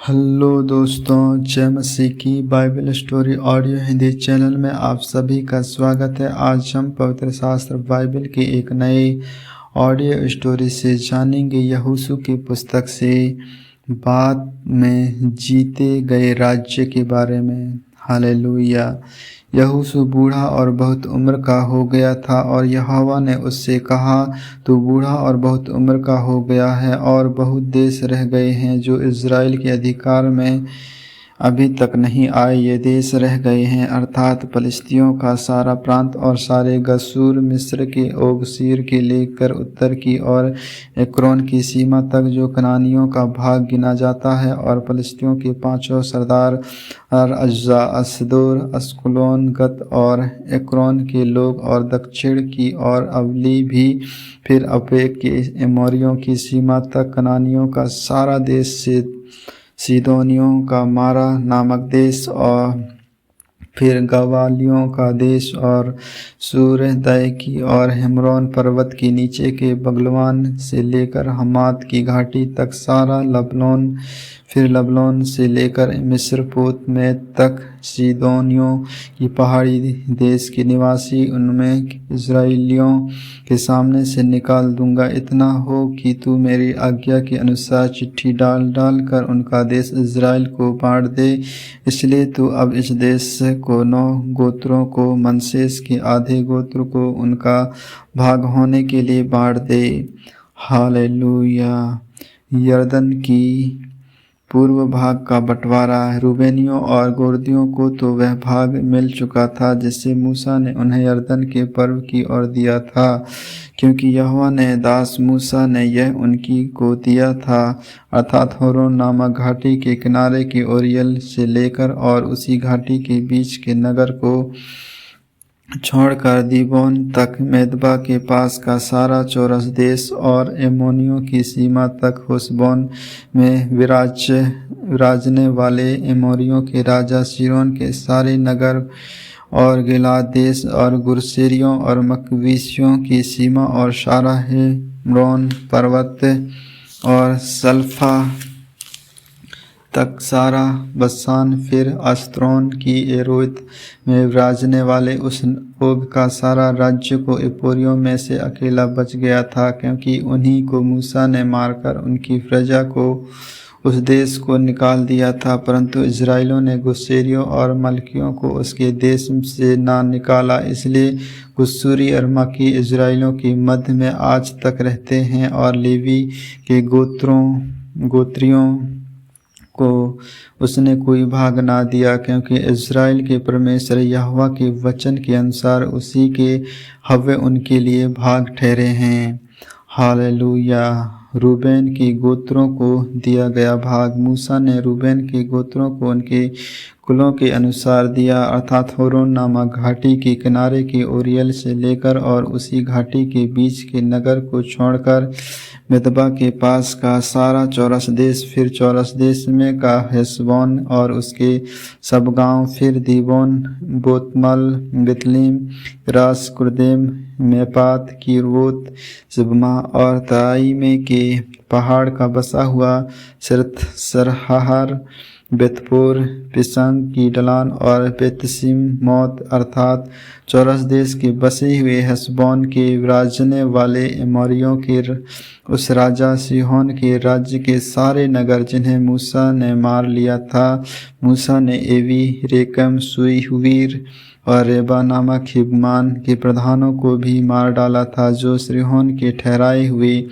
Hello दोस्तों, जय मसीह की Bible story audio Hindi channel में आप सभी का स्वागत है। आज हम पवित्र शास्त्र बाइबल की एक नई ऑडियो स्टोरी से जानेंगे यहोशू की पुस्तक से बाद में जीते गए राज्य के बारे में। हालेलुया। यहोशू बूढ़ा और बहुत उम्र का हो गया था और यहोवा ने उससे कहा, तू बूढ़ा और बहुत उम्र का हो गया है और बहुत देश रह गए हैं जो इज़राइल के अधिकार में अभी तक नहीं आए। ये देश रह गए हैं अर्थात फलिस्तियों का सारा प्रांत और सारे गशूर, मिस्र के ओग सीर के लेकर उत्तर की और एक्रोन की सीमा तक जो कनानियों का भाग गिना जाता है, और फलिस्तियों के पांचों सरदार अज्जा, अस्दोर, अस्कुलोन, गत और एक्रोन के लोग, और दक्षिण की और अवली भी, फिर अपेक के एमोरियों की सीमा तक कनानियों का सारा देश, से सीदोनियों का मारा नामक देश, और फिर गवालियों का देश, और सूरहदय की और हेमरोन पर्वत के नीचे के बगलवान से लेकर हमात की घाटी तक सारा लबनोन, फिर लबनोन से लेकर मिस्रपोत में तक सीदोनियों की पहाड़ी देश के निवासी उनमें इज़राइलियों के सामने से निकाल दूंगा। इतना हो कि तू मेरी आज्ञा के अनुसार चिट्ठी डाल डाल कर उनका देश इज़राइल को बांट दे। इसलिए तू अब इस देश को 9 गोत्रों को, मनश्शे के आधे गोत्र को उनका भाग होने के लिए बांट दे। हालेलुया। यरदन की पूर्व भाग का बंटवारा। रूबेनियों और गोर्दियों को तो वह भाग मिल चुका था जिससे मूसा ने उन्हें यरदन के पर्व की ओर दिया था, क्योंकि यहोवा ने दास मूसा ने यह उनकी को दिया था, अर्थात होरोन नामक घाटी के किनारे की ओरियल से लेकर और उसी घाटी के बीच के नगर को छोड़कर दीबोन तक, मेदबा के पास का सारा चौरस देश, और एमोनियों की सीमा तक हेशबोन में विराजने वाले एमोरियों के राजा सीहोन के सारे नगर, और गिलाद देश, और गुर्सेरियों और मकवीसियों की सीमा, और सारा हेमरोन पर्वत और सल्फा तक सारा बसान, फिर अस्त्रोन की एरोत में विराजने वाले उस ओग का सारा राज्य को एपोरियों में से अकेला बच गया था, क्योंकि उन्हीं को मूसा ने मारकर उनकी प्रजा को उस देश को निकाल दिया था। परंतु इज़राइलियों ने गुस्सेरियों और मलकियों को उसके देश से ना निकाला, इसलिए गुस्सूरी और मकी इज़राइलियों के मध्य में आज तक रहते हैं। और लेवी के गोत्रियों को उसने कोई भाग ना दिया, क्योंकि इज़राइल के परमेश्वर यहोवा के वचन के अनुसार उसी के हव्य उनके लिए भाग ठहरे हैं। हालेलुया। रूबेन के गोत्रों को दिया गया भाग। मूसा ने रूबेन के गोत्रों को उनके कुलों के अनुसार दिया, अर्थात होरोन नामक घाटी के किनारे की ओरियल से लेकर और उसी घाटी के बीच के नगर को छोड़कर मेदबा के पास का सारा चौरस देश, फिर चौरस देश में का हेशबोन और उसके सब गांव, फिर दीबोन, बोतमल, बितलीम, रास, कुर्देम, मेपात, कीरोत, सिबमा और तराई में के पहाड़ का बसा हुआ सरहार, बेतपोर, पिसंग की ढलान, और बेतसिम मौत, अर्थात चौरस देश के बसे हुए हेशबोन के विराजने वाले एमोरियों के उस राजा सीहोन के राज्य के सारे नगर, जिन्हें मूसा ने मार लिया था। मूसा ने एवी, रेकम, सुई, हुवीर और रेबा नामक हिबमान के प्रधानों को भी मार डाला था, जो सीहोन के ठहराए हुए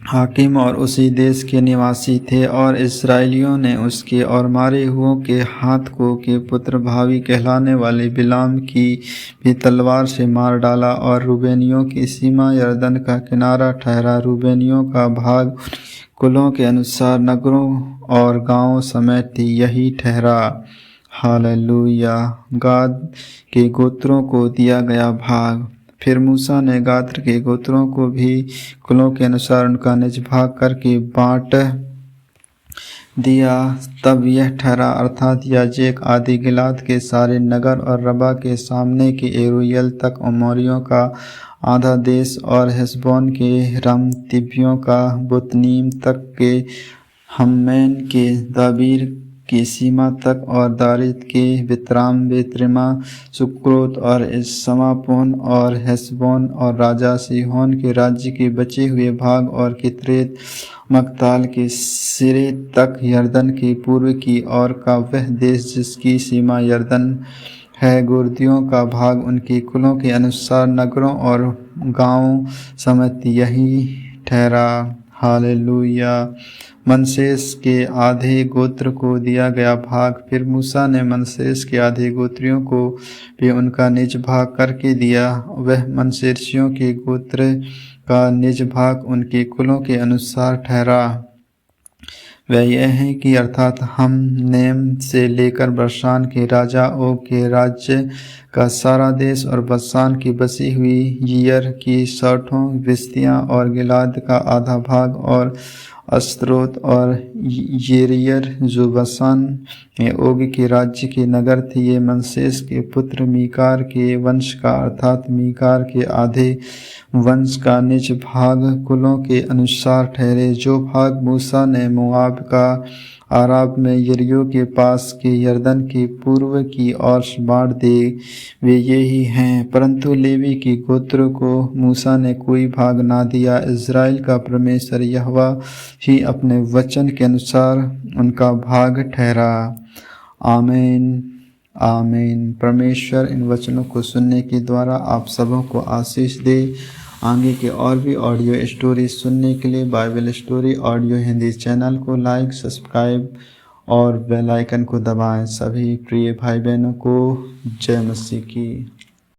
हाकिम और उसी देश के निवासी थे। और इस्राएलियों ने उसके और मारे हुओं के हाथ को के पुत्र भावी कहलाने वाले बिलाम की भी तलवार से मार डाला। और रूबेनियों की सीमा यरदन का किनारा ठहरा। रूबेनियों का भाग कुलों के अनुसार नगरों और गांवों समेत यही ठहरा। हालेलुया। गाद के गोत्रों को दिया गया भाग। फिर मूसा ने गात्र के गोत्रों को भी कुलों के अनुसार उनका निज भाग करके बांट दिया। तब यह ठहरा, अर्थात याजेक आदि गिलाद के सारे नगर और रबा के सामने के एरोयल तक अमोरियों का आधा देश, और हेशबोन के रमतिबियों का बुतनीम तक के हम्मैन के दाबीर की सीमा तक और दारिद के बित्राम बेत्रिमा सुक्रोत और समापोन और हेसबोन और राजा सीहोन के राज्य के बचे हुए भाग और कित्रेत मकताल के सिरे तक यरदन के पूर्व की ओर का वह देश जिसकी सीमा यरदन है। गुर्दियों का भाग उनके कुलों के अनुसार नगरों और गांवों समेत यही ठहरा। हालेलुया। मनशेस के आधे गोत्र को दिया गया भाग। फिर मूसा ने मनशेस के आधे गोत्रियों को भी उनका निज भाग करके दिया। वह मनशेसियों के गोत्र का निज भाग उनके कुलों के अनुसार ठहरा। वह यह है कि अर्थात हम नेम से लेकर बशान के राजा ओग के राज्य का सारा देश और बशान की बसी हुई यियर की 60 बस्तियां और गिलाद का आधा भाग और अस्त्रोत और येरियर जो बशान में ओग के राज्य के नगर थे, ये मनशेस के पुत्र मीकार के वंश का अर्थात मीकार के आधे वंश का निज भाग कुलों के अनुसार ठहरे। जो भाग मूसा ने मोआब का आराब में यरीहो के पास के यरदन के पूर्व की ओर बांट दे, वे ये ही हैं। परंतु लेवी की गोत्र को मूसा ने कोई भाग ना दिया। इज़राइल का परमेश्वर यहोवा ही अपने वचन के अनुसार उनका भाग ठहरा। आमीन आमीन। परमेश्वर इन वचनों को सुनने के द्वारा आप सबों को आशीष दे। आगे के और भी ऑडियो स्टोरी सुनने के लिए Bible story audio Hindi channel को लाइक, सब्सक्राइब और बेल आइकन को दबाएं। सभी प्रिय भाई बहनों को जय मसीह की।